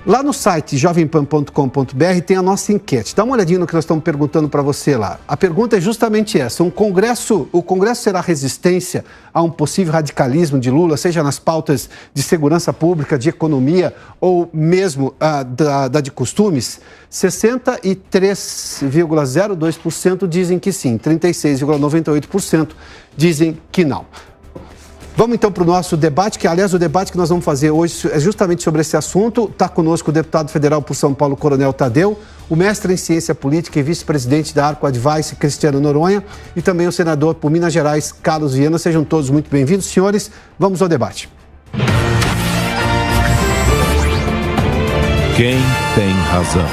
Lá no site jovempan.com.br tem a nossa enquete. Dá uma olhadinha no que nós estamos perguntando para você lá. A pergunta é justamente essa. O Congresso será resistência a um possível radicalismo de Lula, seja nas pautas de segurança pública, de economia ou mesmo da de costumes? 63,02% dizem que sim, 36,98% dizem que não. Vamos então para o nosso debate, que aliás o debate que nós vamos fazer hoje é justamente sobre esse assunto. Está conosco o deputado federal por São Paulo, Coronel Tadeu, o mestre em ciência política e vice-presidente da Arco Advice, Cristiano Noronha, e também o senador por Minas Gerais, Carlos Viana. Sejam todos muito bem-vindos. Senhores, vamos ao debate. Quem tem razão?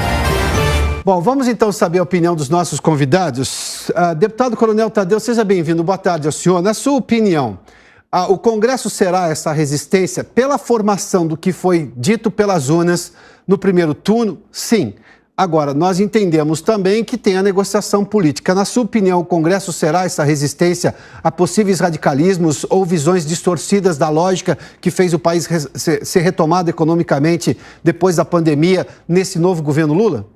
Bom, vamos então saber a opinião dos nossos convidados. Deputado Coronel Tadeu, seja bem-vindo. Boa tarde ao senhor. Na sua opinião, o Congresso será essa resistência pela formação do que foi dito pelas urnas no primeiro turno? Sim. Agora, nós entendemos também que tem a negociação política. Na sua opinião, o Congresso será essa resistência a possíveis radicalismos ou visões distorcidas da lógica que fez o país ser retomado economicamente depois da pandemia nesse novo governo Lula?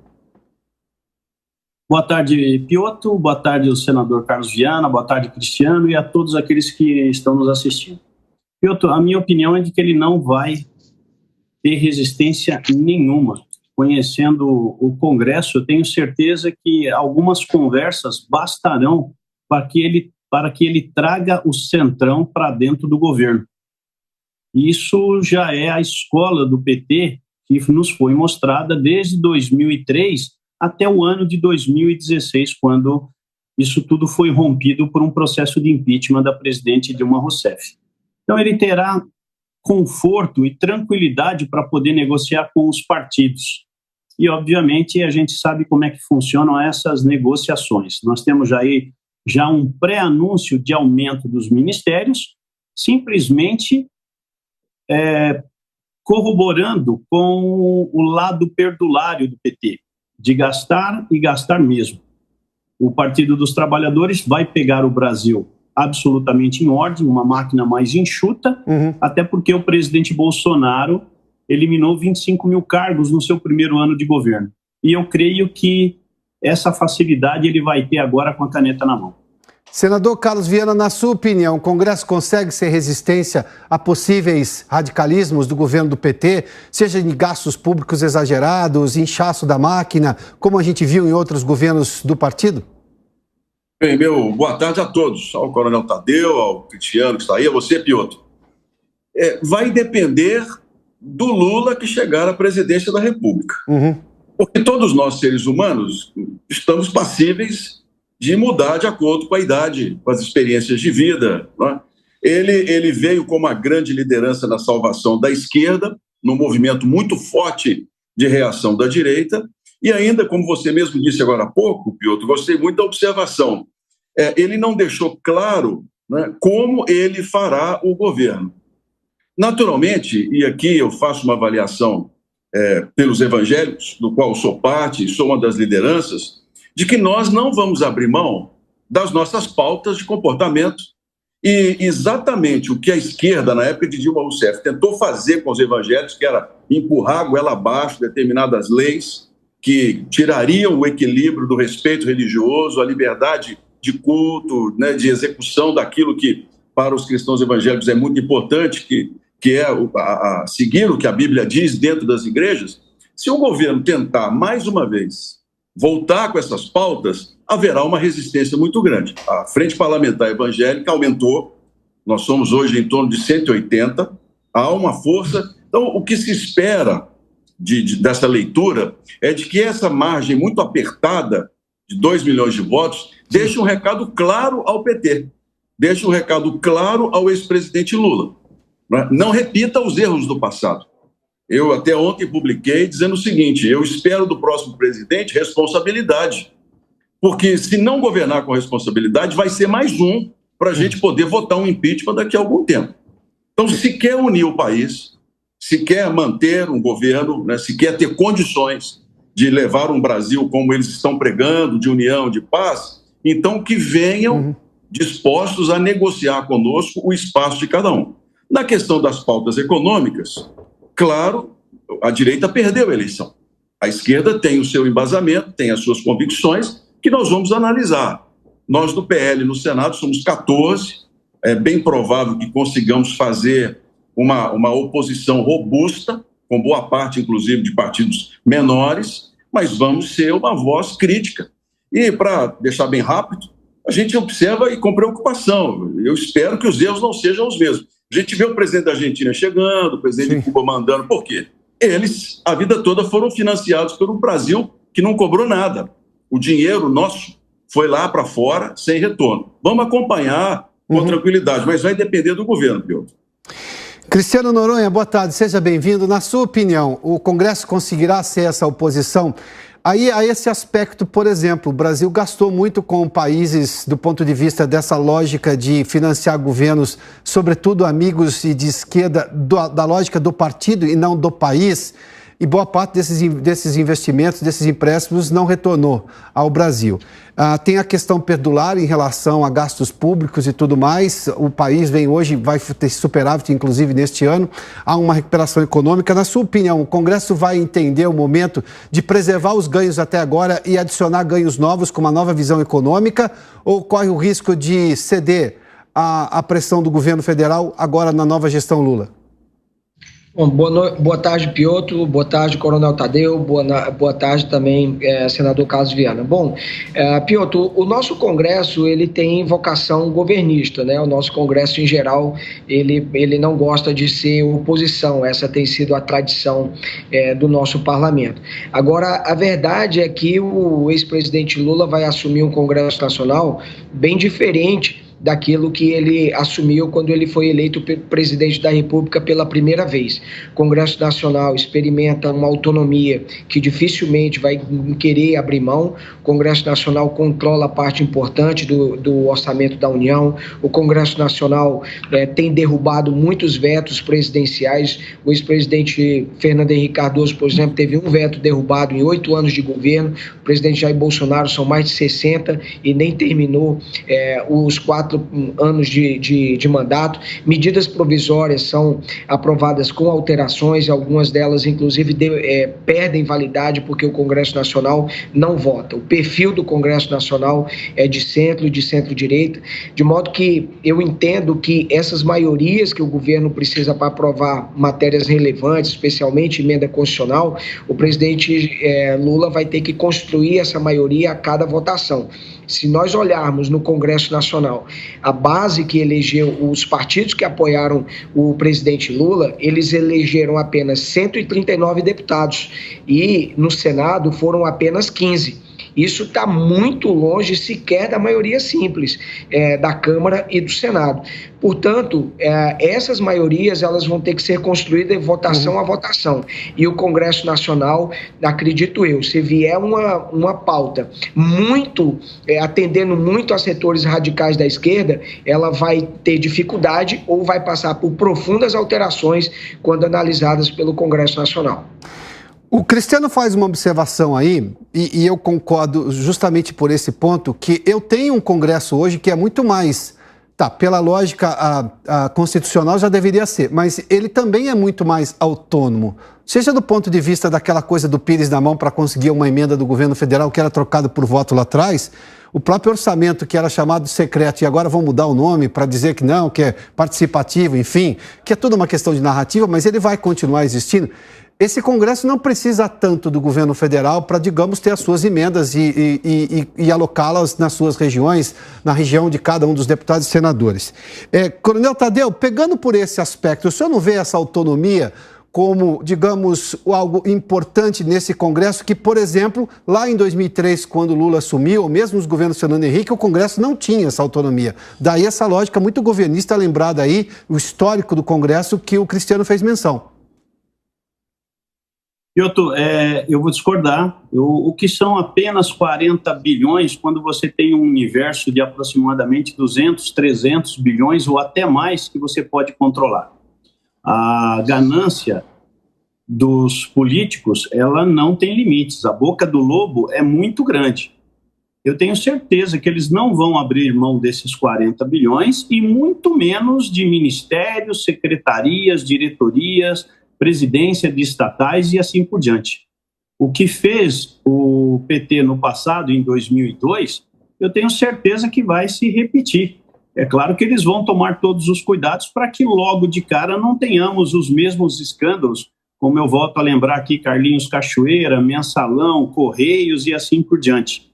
Boa tarde, Piotr. Boa tarde, o senador Carlos Viana. Boa tarde, Cristiano, e a todos aqueles que estão nos assistindo. Piotr, a minha opinião é de que ele não vai ter resistência nenhuma. Conhecendo o Congresso, eu tenho certeza que algumas conversas bastarão para que ele traga o Centrão para dentro do governo. Isso já é a escola do PT que nos foi mostrada desde 2003 até o ano de 2016, quando isso tudo foi rompido por um processo de impeachment da presidente Dilma Rousseff. Então ele terá conforto e tranquilidade para poder negociar com os partidos. E, obviamente, a gente sabe como é que funcionam essas negociações. Nós temos aí já um pré-anúncio de aumento dos ministérios, simplesmente corroborando com o lado perdulário do PT, de gastar e gastar mesmo. O Partido dos Trabalhadores vai pegar o Brasil absolutamente em ordem, uma máquina mais enxuta, até porque o presidente Bolsonaro eliminou 25 mil cargos no seu primeiro ano de governo. E eu creio que essa facilidade ele vai ter agora com a caneta na mão. Senador Carlos Viana, na sua opinião, o Congresso consegue ser resistência a possíveis radicalismos do governo do PT, seja em gastos públicos exagerados, inchaço da máquina, como a gente viu em outros governos do partido? Bem, boa tarde a todos, ao Coronel Tadeu, ao Cristiano que está aí, a você, Piotr. Vai depender do Lula que chegar à presidência da República. Porque todos nós, seres humanos, estamos passíveis de mudar de acordo com a idade, com as experiências de vida. Né? Ele veio com uma grande liderança na salvação da esquerda, num movimento muito forte de reação da direita, e ainda, como você mesmo disse agora há pouco, Piotr, gostei muito da observação, ele não deixou claro, né, como ele fará o governo. Naturalmente, e aqui eu faço uma avaliação pelos evangélicos, do qual sou parte, sou uma das lideranças, de que nós não vamos abrir mão das nossas pautas de comportamento. E exatamente o que a esquerda, na época de Dilma Rousseff, tentou fazer com os evangélicos, que era empurrar a goela abaixo determinadas leis que tirariam o equilíbrio do respeito religioso, a liberdade de culto, né, de execução daquilo que, para os cristãos evangélicos, é muito importante, que é seguir o que a Bíblia diz dentro das igrejas. Se o governo tentar, mais uma vez, voltar com essas pautas, haverá uma resistência muito grande. A Frente Parlamentar Evangélica aumentou, nós somos hoje em torno de 180, há uma força. Então, o que se espera dessa leitura é de que essa margem muito apertada, de 2 milhões de votos, deixe um recado claro ao PT, deixe um recado claro ao ex-presidente Lula. Não repita os erros do passado. Eu até ontem publiquei dizendo o seguinte: eu espero do próximo presidente responsabilidade, porque se não governar com responsabilidade, vai ser mais um para a gente poder votar um impeachment daqui a algum tempo. Então, se quer unir o país, se quer manter um governo, né, se quer ter condições de levar um Brasil como eles estão pregando, de união, de paz, então que venham dispostos a negociar conosco o espaço de cada um. Na questão das pautas econômicas, claro, a direita perdeu a eleição. A esquerda tem o seu embasamento, tem as suas convicções, que nós vamos analisar. Nós do PL no Senado somos 14, é bem provável que consigamos fazer uma oposição robusta, com boa parte, inclusive, de partidos menores, mas vamos ser uma voz crítica. E, para deixar bem rápido, a gente observa e com preocupação. Eu espero que os erros não sejam os mesmos. A gente vê o presidente da Argentina chegando, o presidente de Cuba mandando. Por quê? Eles, a vida toda, foram financiados pelo Brasil, que não cobrou nada. O dinheiro nosso foi lá para fora, sem retorno. Vamos acompanhar com tranquilidade, mas vai depender do governo, Piotr. Cristiano Noronha, boa tarde, seja bem-vindo. Na sua opinião, o Congresso conseguirá ser essa oposição? Aí, a esse aspecto, por exemplo, o Brasil gastou muito com países do ponto de vista dessa lógica de financiar governos, sobretudo amigos e de esquerda, da lógica do partido e não do país. E boa parte desses investimentos, desses empréstimos, não retornou ao Brasil. Tem a questão perdular em relação a gastos públicos e tudo mais. O país vai ter superávit, inclusive, neste ano. Há uma recuperação econômica. Na sua opinião, o Congresso vai entender o momento de preservar os ganhos até agora e adicionar ganhos novos com uma nova visão econômica? Ou corre o risco de ceder à pressão do governo federal agora na nova gestão Lula? Bom, boa tarde, Piotr, boa tarde, Coronel Tadeu, boa tarde também, senador Carlos Viana. Bom, Piotr, o nosso Congresso, ele tem vocação governista, né? O nosso Congresso, em geral, ele não gosta de ser oposição, essa tem sido a tradição do nosso parlamento. Agora, a verdade é que o ex-presidente Lula vai assumir um Congresso Nacional bem diferente daquilo que ele assumiu quando ele foi eleito presidente da República pela primeira vez. O Congresso Nacional experimenta uma autonomia que dificilmente vai querer abrir mão. O Congresso Nacional controla a parte importante do orçamento da União. O Congresso Nacional tem derrubado muitos vetos presidenciais. O ex-presidente Fernando Henrique Cardoso, por exemplo, teve um veto derrubado em 8 anos de governo. O presidente Jair Bolsonaro são mais de 60 e nem terminou os 4 anos de mandato. Medidas provisórias são aprovadas com alterações, algumas delas, inclusive, perdem validade porque o Congresso Nacional não vota. O perfil do Congresso Nacional é de centro e de centro-direita, de modo que eu entendo que essas maiorias que o governo precisa para aprovar matérias relevantes, especialmente emenda constitucional, o presidente Lula vai ter que construir essa maioria a cada votação. Se nós olharmos no Congresso Nacional, a base que elegeu os partidos que apoiaram o presidente Lula, eles elegeram apenas 139 deputados e no Senado foram apenas 15. Isso está muito longe sequer da maioria simples da Câmara e do Senado. Portanto, essas maiorias elas vão ter que ser construídas de votação a votação. E o Congresso Nacional, acredito eu, se vier uma pauta atendendo muito a setores radicais da esquerda, ela vai ter dificuldade ou vai passar por profundas alterações quando analisadas pelo Congresso Nacional. O Cristiano faz uma observação aí, e eu concordo justamente por esse ponto, que eu tenho um Congresso hoje que é muito mais, pela lógica a constitucional já deveria ser, mas ele também é muito mais autônomo, seja do ponto de vista daquela coisa do Pires na mão para conseguir uma emenda do governo federal que era trocado por voto lá atrás, o próprio orçamento que era chamado de secreto e agora vão mudar o nome para dizer que não, que é participativo, enfim, que é tudo uma questão de narrativa, mas ele vai continuar existindo. Esse Congresso não precisa tanto do governo federal para, digamos, ter as suas emendas e alocá-las nas suas regiões, na região de cada um dos deputados e senadores. Coronel Tadeu, pegando por esse aspecto, o senhor não vê essa autonomia como, digamos, algo importante nesse Congresso que, por exemplo, lá em 2003, quando Lula assumiu, ou mesmo os governos Fernando Henrique, o Congresso não tinha essa autonomia. Daí essa lógica muito governista lembrada aí, o histórico do Congresso que o Cristiano fez menção. Eu vou discordar. O que são apenas 40 bilhões quando você tem um universo de aproximadamente 200, 300 bilhões ou até mais que você pode controlar. A ganância dos políticos, ela não tem limites. A boca do lobo é muito grande. Eu tenho certeza que eles não vão abrir mão desses 40 bilhões e muito menos de ministérios, secretarias, diretorias, presidência de estatais e assim por diante. O que fez o PT no passado, em 2002, eu tenho certeza que vai se repetir. É claro que eles vão tomar todos os cuidados para que logo de cara não tenhamos os mesmos escândalos, como eu volto a lembrar aqui, Carlinhos Cachoeira, Mensalão, Correios e assim por diante.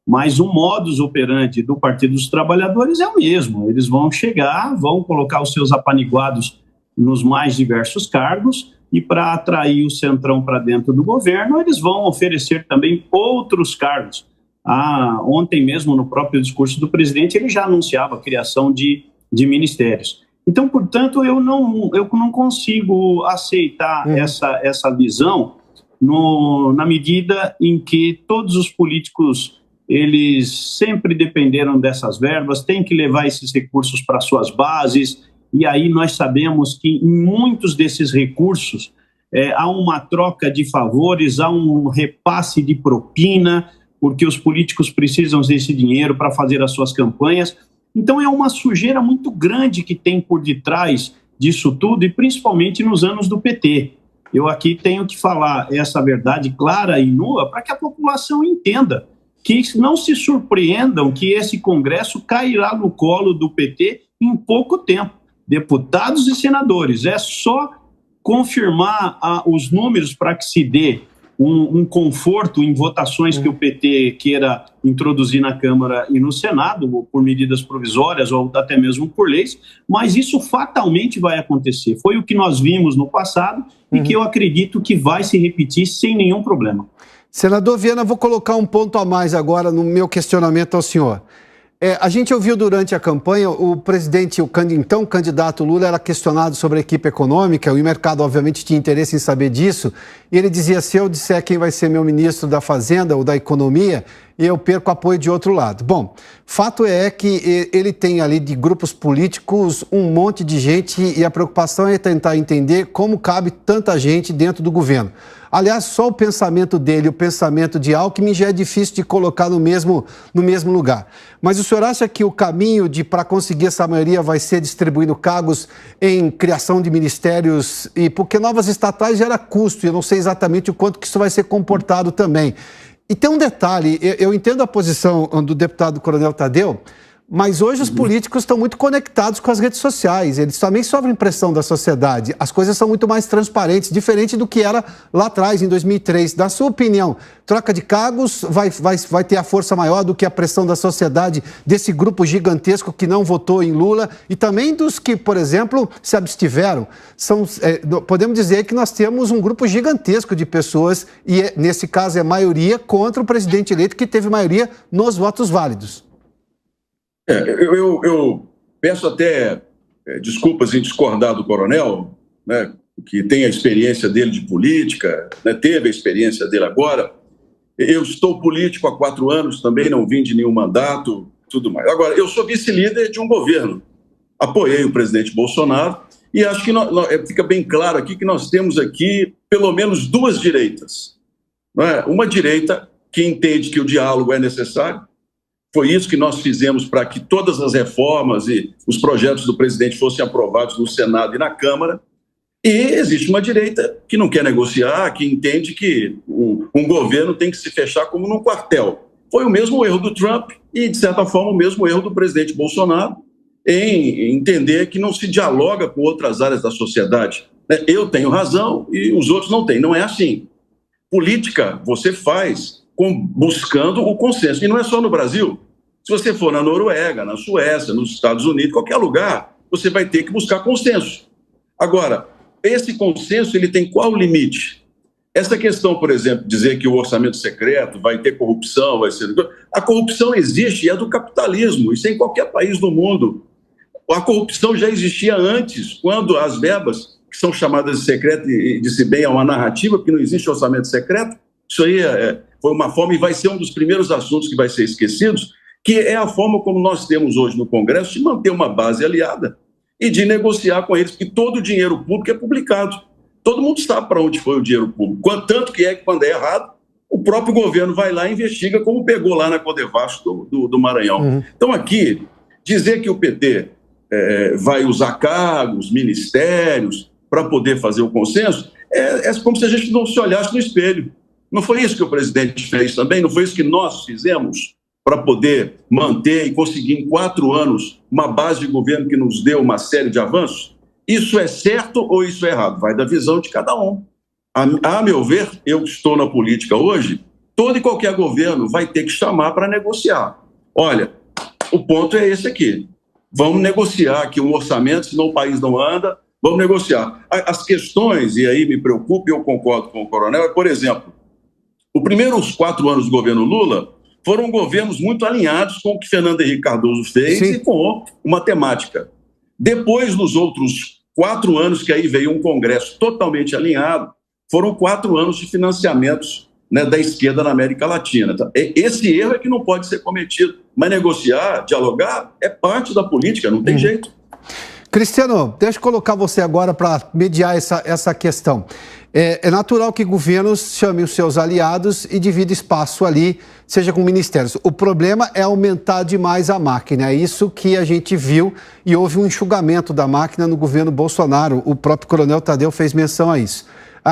Mas o modus operandi do Partido dos Trabalhadores é o mesmo. Eles vão chegar, vão colocar os seus apaniguados nos mais diversos cargos e para atrair o centrão para dentro do governo, eles vão oferecer também outros cargos. Ontem mesmo, no próprio discurso do presidente, ele já anunciava a criação de ministérios. Então, portanto, eu não consigo aceitar essa visão na medida em que todos os políticos, eles sempre dependeram dessas verbas, têm que levar esses recursos para suas bases, e aí nós sabemos que em muitos desses recursos há uma troca de favores, há um repasse de propina, porque os políticos precisam desse dinheiro para fazer as suas campanhas. Então é uma sujeira muito grande que tem por detrás disso tudo, e principalmente nos anos do PT. Eu aqui tenho que falar essa verdade clara e nua para que a população entenda, que não se surpreendam que esse Congresso cairá no colo do PT em pouco tempo. Deputados e senadores, é só confirmar os números para que se dê um conforto em votações que o PT queira introduzir na Câmara e no Senado, por medidas provisórias ou até mesmo por leis, mas isso fatalmente vai acontecer. Foi o que nós vimos no passado e que eu acredito que vai se repetir sem nenhum problema. Senador Viana, vou colocar um ponto a mais agora no meu questionamento ao senhor. A gente ouviu durante a campanha o presidente, então candidato Lula, era questionado sobre a equipe econômica, o mercado obviamente tinha interesse em saber disso, e ele dizia, se eu disser quem vai ser meu ministro da Fazenda ou da Economia, eu perco apoio de outro lado. Bom, fato é que ele tem ali de grupos políticos um monte de gente e a preocupação é tentar entender como cabe tanta gente dentro do governo. Aliás, só o pensamento dele, o pensamento de Alckmin já é difícil de colocar no mesmo lugar. Mas o senhor acha que o caminho para conseguir essa maioria vai ser distribuindo cargos em criação de ministérios? E porque novas estatais gera custo, e eu não sei exatamente o quanto que isso vai ser comportado também. E tem um detalhe, eu entendo a posição do deputado Coronel Tadeu, mas hoje os políticos estão muito conectados com as redes sociais, eles também sofrem pressão da sociedade, as coisas são muito mais transparentes, diferente do que era lá atrás, em 2003. Na sua opinião, troca de cargos vai ter a força maior do que a pressão da sociedade, desse grupo gigantesco que não votou em Lula e também dos que, por exemplo, se abstiveram? Podemos dizer que nós temos um grupo gigantesco de pessoas, e nesse caso é maioria contra o presidente eleito que teve maioria nos votos válidos. Eu peço até desculpas em discordar do coronel, né, que tem a experiência dele de política, né, teve a experiência dele agora. Eu estou político há 4 anos, também não vim de nenhum mandato, tudo mais. Agora, eu sou vice-líder de um governo, apoiei o presidente Bolsonaro e acho que fica bem claro aqui que nós temos aqui pelo menos 2 direitas. Não é? Uma direita que entende que o diálogo é necessário. Foi isso que nós fizemos para que todas as reformas e os projetos do presidente fossem aprovados no Senado e na Câmara. E existe uma direita que não quer negociar, que entende que um governo tem que se fechar como num quartel. Foi o mesmo erro do Trump e, de certa forma, o mesmo erro do presidente Bolsonaro em entender que não se dialoga com outras áreas da sociedade. Eu tenho razão e os outros não têm. Não é assim. Política você faz buscando o consenso. E não é só no Brasil. Se você for na Noruega, na Suécia, nos Estados Unidos, qualquer lugar, você vai ter que buscar consenso. Agora, esse consenso ele tem qual limite? Essa questão, por exemplo, dizer que o orçamento secreto vai ter corrupção, vai ser... A corrupção existe e é do capitalismo, isso é em qualquer país do mundo. A corrupção já existia antes, quando as verbas, que são chamadas de secreto, e disse bem, é uma narrativa, porque não existe orçamento secreto. Isso aí foi uma forma, e vai ser um dos primeiros assuntos que vai ser esquecidos, que é a forma como nós temos hoje no Congresso de manter uma base aliada e de negociar com eles, porque todo o dinheiro público é publicado. Todo mundo sabe para onde foi o dinheiro público. Tanto que quando é errado, o próprio governo vai lá e investiga, como pegou lá na Codevasf do Maranhão. Então aqui, dizer que o PT vai usar cargos, ministérios, para poder fazer o consenso, é como se a gente não se olhasse no espelho. Não foi isso que o presidente fez também? Não foi isso que nós fizemos para poder manter e conseguir em 4 anos uma base de governo que nos deu uma série de avanços? Isso é certo ou isso é errado? Vai da visão de cada um. A meu ver, eu que estou na política hoje, todo e qualquer governo vai ter que chamar para negociar. Olha, o ponto é esse aqui. Vamos negociar aqui um orçamento, senão o país não anda, vamos negociar. As questões, e aí me preocupa e eu concordo com o coronel, por exemplo, os primeiros 4 anos do governo Lula foram governos muito alinhados com o que Fernando Henrique Cardoso fez. Sim. E com uma temática. Depois, nos outros 4 anos, que aí veio um Congresso totalmente alinhado, foram 4 anos de financiamentos, né, da esquerda na América Latina. Esse erro é que não pode ser cometido. Mas negociar, dialogar, é parte da política, não tem jeito. Cristiano, deixa eu colocar você agora para mediar essa questão. É natural que governos chamem os seus aliados e dividam espaço ali, seja com ministérios. O problema é aumentar demais a máquina. É isso que a gente viu e houve um enxugamento da máquina no governo Bolsonaro. O próprio coronel Tadeu fez menção a isso.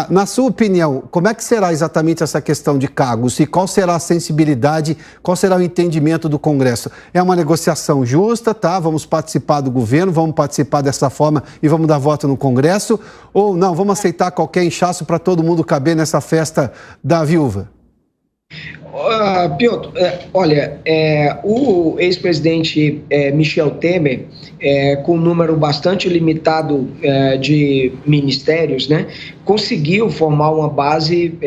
Na sua opinião, como é que será exatamente essa questão de cargos e qual será a sensibilidade, qual será o entendimento do Congresso? É uma negociação justa, tá? Vamos participar do governo, vamos participar dessa forma e vamos dar voto no Congresso? Ou não, vamos aceitar qualquer inchaço para todo mundo caber nessa festa da viúva? Piotr, olha, o ex-presidente Michel Temer, com um número bastante limitado de ministérios, né, conseguiu formar uma base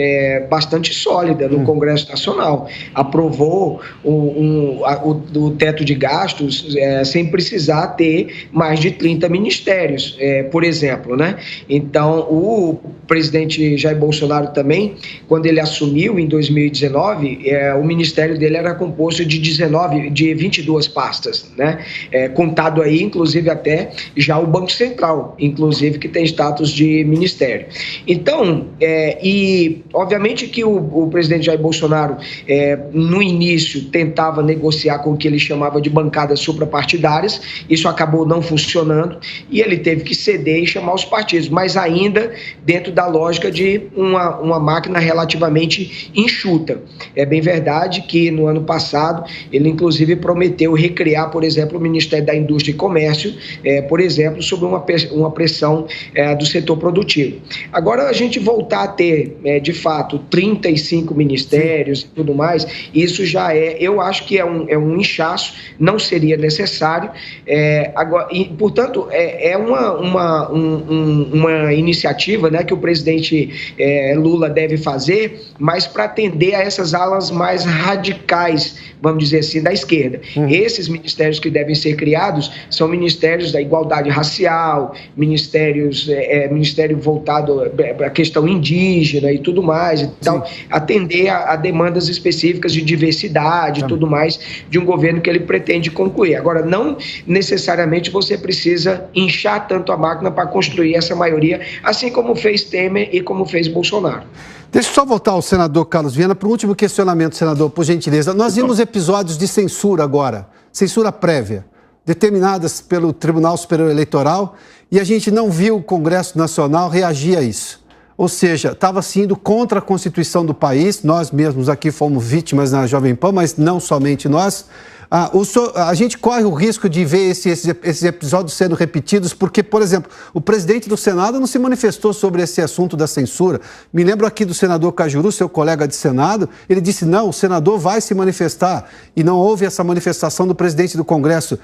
bastante sólida no Congresso Nacional. Aprovou o teto de gastos sem precisar ter mais de 30 ministérios, por exemplo, né? Então, o presidente Jair Bolsonaro também, quando ele assumiu em 2019, o ministério dele era composto de 22 pastas, né? Contado aí, inclusive, até já o Banco Central, inclusive, que tem status de ministério. Então, e obviamente que o presidente Jair Bolsonaro, no início, tentava negociar com o que ele chamava de bancadas suprapartidárias, isso acabou não funcionando e ele teve que ceder e chamar os partidos, mas ainda dentro da lógica de uma máquina relativamente enxuta. É bem verdade que no ano passado ele inclusive prometeu recriar, por exemplo, o Ministério da Indústria e Comércio, por exemplo, sob uma pressão do setor produtivo. Agora a gente voltar a ter, de fato, 35 ministérios e tudo mais, isso já eu acho que é um inchaço, não seria necessário, agora, e, portanto, é uma iniciativa, né, que o presidente Lula deve fazer, mas para atender a essas alas mais radicais, vamos dizer assim, da esquerda. Esses ministérios que devem ser criados são ministérios da igualdade racial, ministério voltado para a questão indígena e tudo mais. Então, atender a demandas específicas de diversidade e tudo mais de um governo que ele pretende concluir. Agora, não necessariamente você precisa inchar tanto a máquina para construir essa maioria, assim como fez Temer e como fez Bolsonaro. Deixa eu só voltar ao senador Carlos Viana para o último questionamento, senador, por gentileza. Nós vimos episódios de censura agora, censura prévia, determinadas pelo Tribunal Superior Eleitoral, e a gente não viu o Congresso Nacional reagir a isso. Ou seja, estava se indo contra a Constituição do país, nós mesmos aqui fomos vítimas na Jovem Pan, mas não somente nós. A gente corre o risco de ver esses episódios sendo repetidos porque, por exemplo, o presidente do Senado não se manifestou sobre esse assunto da censura. Me lembro aqui do senador Cajuru, seu colega de Senado, ele disse, não, o senador vai se manifestar e não houve essa manifestação do presidente do Congresso.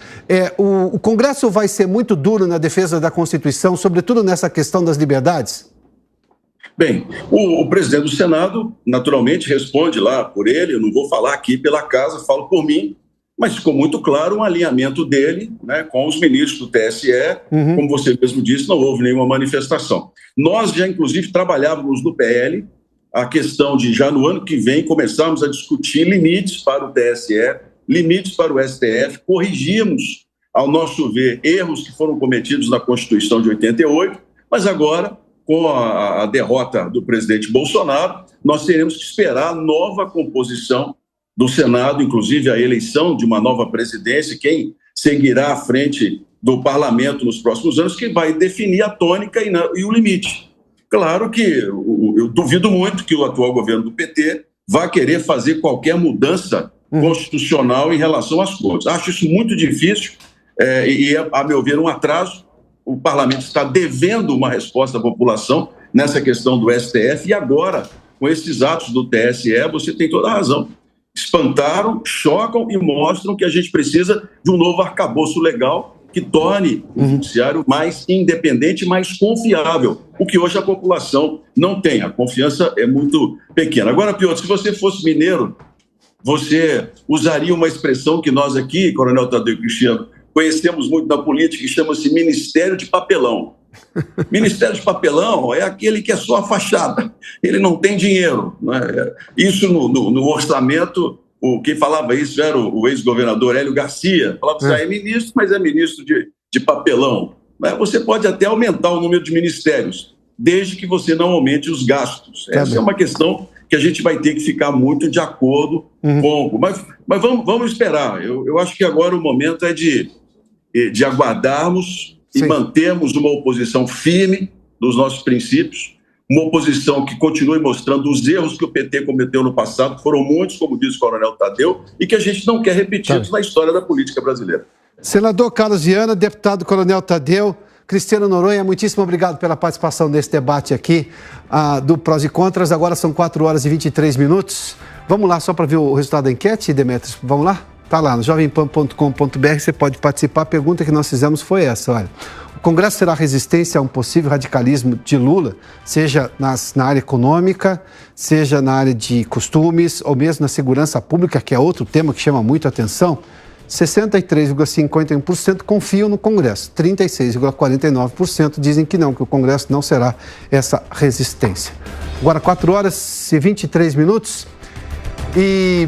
O Congresso vai ser muito duro na defesa da Constituição, sobretudo nessa questão das liberdades? Bem, o presidente do Senado, naturalmente, responde lá por ele, eu não vou falar aqui pela casa, falo por mim, mas ficou muito claro um alinhamento dele, né, com os ministros do TSE, como você mesmo disse, não houve nenhuma manifestação. Nós já, inclusive, trabalhávamos no PL a questão de, já no ano que vem, começarmos a discutir limites para o TSE, limites para o STF, corrigimos, ao nosso ver, erros que foram cometidos na Constituição de 88, mas agora, com a derrota do presidente Bolsonaro, nós teremos que esperar a nova composição do Senado, inclusive a eleição de uma nova presidência, quem seguirá à frente do parlamento nos próximos anos que vai definir a tônica e o limite. Claro que eu duvido muito que o atual governo do PT vá querer fazer qualquer mudança constitucional em relação às coisas. Acho isso muito difícil e, a meu ver, um atraso. O parlamento está devendo uma resposta à população nessa questão do STF e agora, com esses atos do TSE, você tem toda a razão. Espantaram, chocam e mostram que a gente precisa de um novo arcabouço legal que torne o judiciário mais independente, mais confiável, o que hoje a população não tem. A confiança é muito pequena. Agora, Piotr, se você fosse mineiro, você usaria uma expressão que nós aqui, Coronel Tadeu e Cristiano, conhecemos muito da política, que chama-se Ministério de Papelão. Ministério de Papelão é aquele que é só a fachada, ele não tem dinheiro, né? Isso no orçamento, quem falava isso era o ex-governador Hélio Garcia, falava que é ministro, mas é ministro de papelão. Você pode até aumentar o número de ministérios, desde que você não aumente os gastos. Essa é uma questão que a gente vai ter que ficar muito de acordo com. Mas vamos esperar. Eu acho que agora o momento é de aguardarmos e mantermos uma oposição firme dos nossos princípios, uma oposição que continue mostrando os erros que o PT cometeu no passado, que foram muitos, como diz o Coronel Tadeu, e que a gente não quer repetir na história da política brasileira. Senador Carlos Viana, deputado Coronel Tadeu, Cristiano Noronha, muitíssimo obrigado pela participação nesse debate aqui do Prós e Contras. Agora são 4 horas e 23 minutos. Vamos lá, só para ver o resultado da enquete, Demetrios? Vamos lá? Está lá no jovempan.com.br, você pode participar. A pergunta que nós fizemos foi essa, olha. O Congresso será resistência a um possível radicalismo de Lula, seja na área econômica, seja na área de costumes, ou mesmo na segurança pública, que é outro tema que chama muito a atenção? 63,51% confiam no Congresso, 36,49% dizem que não, que o Congresso não será essa resistência. Agora, 4 horas e 23 minutos e...